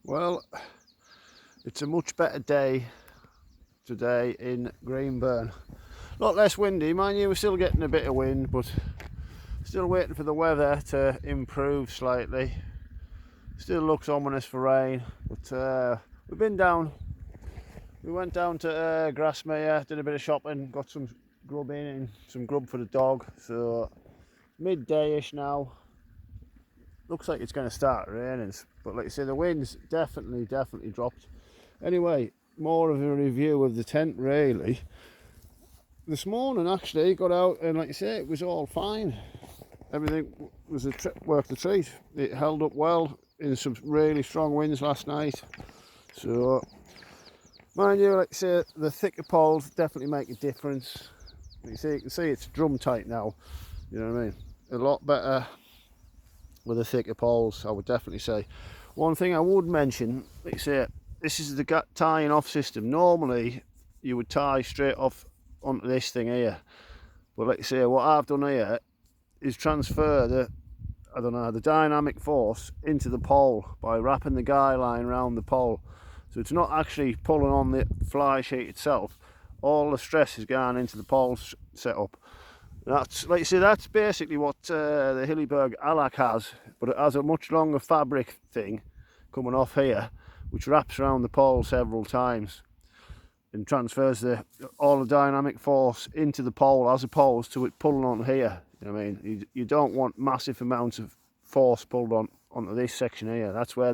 Well, it's a much better day today in Greenburn. A lot less windy, mind you, we're still getting a bit of wind, but still waiting for the weather to improve slightly. Still looks ominous for rain, but we've been down. We went down to Grasmere, did a bit of shopping, got some grub in and some grub for the dog. So midday-ish now. Looks like it's going to start raining, but like I say, the wind's definitely dropped. Anyway, more of a review of the tent really. This morning actually got out and like I say, it was all fine. Everything was worth the treat. It held up well in some really strong winds last night. So mind you, like I say, the thicker poles definitely make a difference. Like you can see it's drum tight now. You know what I mean? A lot better with the thicker poles, I would definitely say. One thing I would mention, like I say, this is the tying off system. Normally you would tie straight off onto this thing here, but like I say, what I've done here is transfer the dynamic force into the pole by wrapping the guy line around the pole. So it's not actually pulling on the fly sheet itself. All the stress is going into the pole setup. That's, like you say, that's basically what the Hilleberg Alac has, but it has a much longer fabric thing coming off here, which wraps around the pole several times and transfers all the dynamic force into the pole, as opposed to it pulling on here. You know what I mean? You don't want massive amounts of force pulled onto this section here. That's where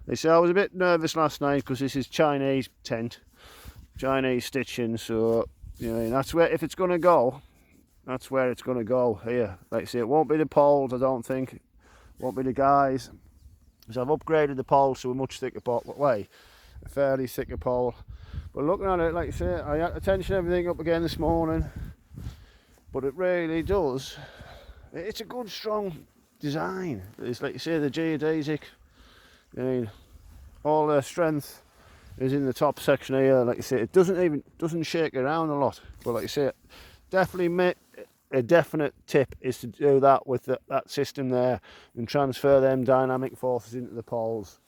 they say I was a bit nervous last night because this is Chinese tent, Chinese stitching. So you know, that's where, if it's going to go, that's where it's going to go here. Like I say, it won't be the poles, I don't think. It won't be the guys. Because I've upgraded the poles to a much thicker pole, a fairly thicker pole. But looking at it, like I say, I had to tension everything up again this morning. But it really does. It's a good, strong design. It's like you say, the geodesic. I mean, all the strength is in the top section here. Like you say, it doesn't shake around a lot. But like you say, definitely a definite tip is to do that with that system there and transfer them dynamic forces into the poles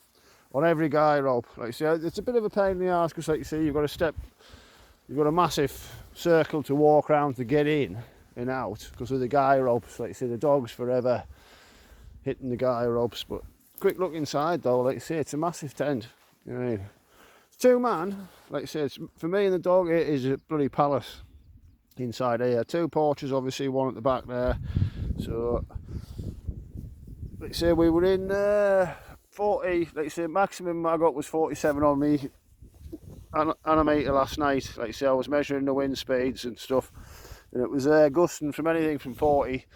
on every guy rope. Like you say, it's a bit of a pain in the arse because like you see, you've got a massive circle to walk around to get in and out because of the guy ropes. Like you see, the dog's forever hitting the guy ropes. But quick look inside though, like you say, it's a massive tent. You know what I mean? It's 2-man. Like I say, for me and the dog, it is a bloody palace inside here. 2 porches, obviously, one at the back there. So like I say, we were in 40, like I say, maximum I got was 47 on me animator last night. Like I say, I was measuring the wind speeds and stuff, and it was gusting from anything from 40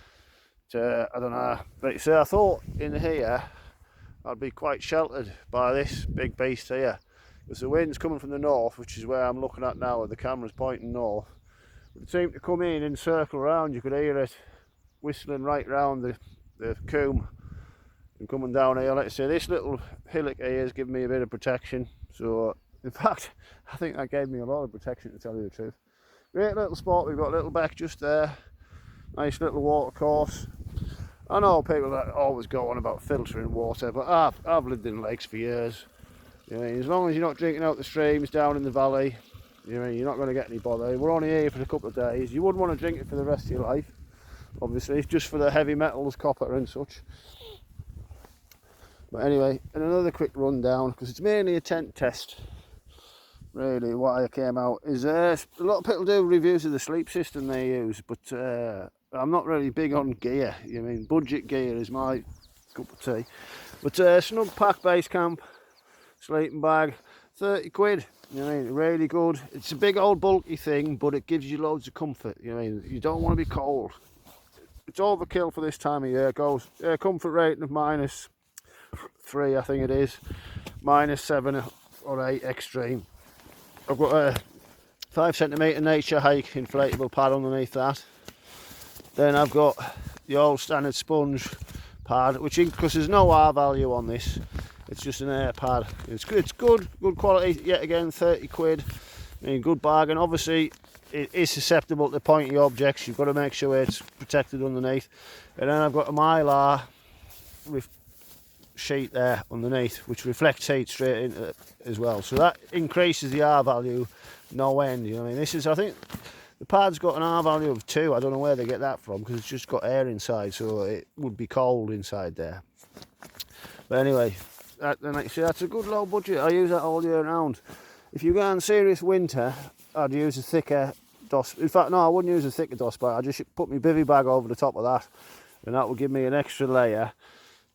to, I don't know, like I say, I thought in here I'd be quite sheltered by this big beast here because the wind's coming from the north, which is where I'm looking at now, the camera's pointing north. It seemed to come in and circle around. You could hear it whistling right round the combe and coming down here. Like I say, this little hillock here has given me a bit of protection. So in fact, I think that gave me a lot of protection, to tell you the truth. Great little spot. We've got a little beck just there. Nice little water course. I know people that always go on about filtering water, but I've lived in lakes for years. You know, as long as you're not drinking out the streams down in the valley, you know, you're not going to get any bother. We're only here for a couple of days. You wouldn't want to drink it for the rest of your life, obviously, just for the heavy metals, copper and such. But anyway, and another quick rundown, because it's mainly a tent test. Really, why I came out is a lot of people do reviews of the sleep system they use, but I'm not really big on gear. You know, I mean, budget gear is my cup of tea. But snug pack base camp, sleeping bag, 30 quid. You know what I mean? Really good. It's a big old bulky thing, but it gives you loads of comfort. You know what I mean? You don't want to be cold. It's overkill for this time of year. It goes comfort rating of -3, I think it is, -7 or 8 extreme. I've got a 5cm naturehike inflatable pad underneath that. Then I've got the old standard sponge pad, which, because there's no R value on this, it's just an air pad. It's good quality. Yet again, 30 quid. I mean, good bargain. Obviously, it is susceptible to pointy objects. You've got to make sure it's protected underneath. And then I've got a Mylar with sheet there underneath, which reflects heat straight into it as well. So that increases the R value no end. You know what I mean? This is, I think, the pad's got an R value of 2. I don't know where they get that from because it's just got air inside, so it would be cold inside there. But anyway, like I say, that's a good low budget. I use that all year round. If you go in serious winter, I'd use a thicker DOS. In fact, no, I wouldn't use a thicker DOS bag. I'd just put my bivy bag over the top of that, and that would give me an extra layer,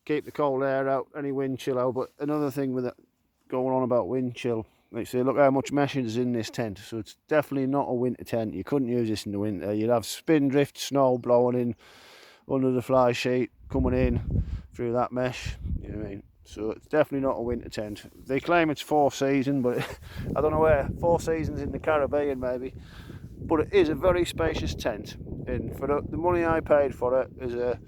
keep the cold air out, any wind chill out. But another thing with it going on about wind chill, like I say, look how much mesh is in this tent. So it's definitely not a winter tent. You couldn't use this in the winter. You'd have spin drift snow blowing in under the fly sheet, coming in through that mesh. You know what I mean? So it's definitely not a winter tent. They claim it's 4 season, but I don't know where. 4 seasons in the Caribbean maybe. But it is a very spacious tent, and for the money I paid for it is a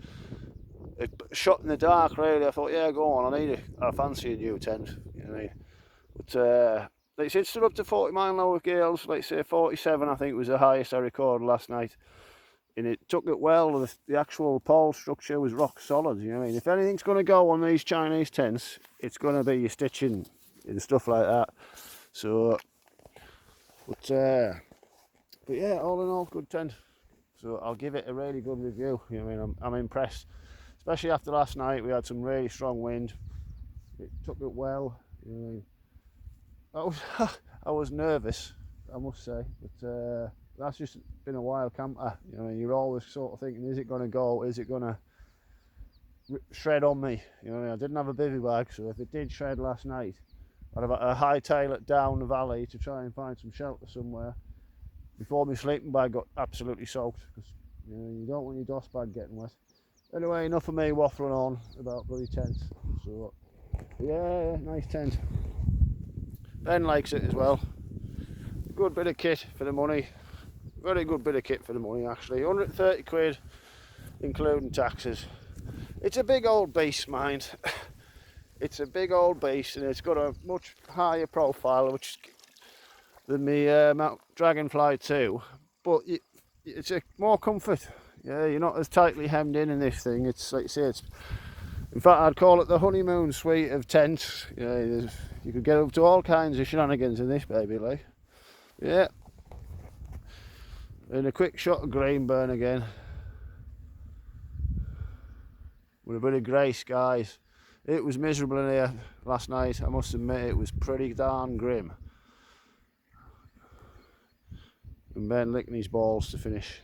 shot in the dark really. I thought, yeah, go on, I fancy a new tent, you know what I mean? But like I said, it stood up to 40 mile an hour gales. Like I say, 47 I think was the highest I recorded last night, and it took it well. The actual pole structure was rock solid, you know what I mean? If anything's going to go on these Chinese tents, it's going to be your stitching and stuff like that. So but yeah, all in all, good tent. So I'll give it a really good review. You know what I mean? I'm impressed, especially after last night. We had some really strong wind. It took it well. You know what I mean? I was nervous, I must say, but that's just been a wild camper. You know, you're always sort of thinking, is it going to go? Is it going to shred on me? You know, what I mean? I didn't have a bivy bag, so if it did shred last night, I'd have a hightail it down the valley to try and find some shelter somewhere before my sleeping bag got absolutely soaked, because you know, you don't want your DOS bag getting wet. Anyway, enough of me waffling on about bloody tents. So yeah, nice tent. Ben likes it as well. Good bit of kit for the money. Very good bit of kit for the money actually. 130 quid including taxes. It's a big old beast, mind. It's a big old beast, and it's got a much higher profile than the Mount Dragonfly 2, but it's a more comfort. Yeah, you're not as tightly hemmed in this thing. It's like I say, in fact, I'd call it the honeymoon suite of tents. Yeah, you could get up to all kinds of shenanigans in this baby, like. Yeah. And a quick shot of Greenburn again, with a bit of grey skies. It was miserable in here last night, I must admit. It was pretty darn grim. And Ben licking his balls to finish.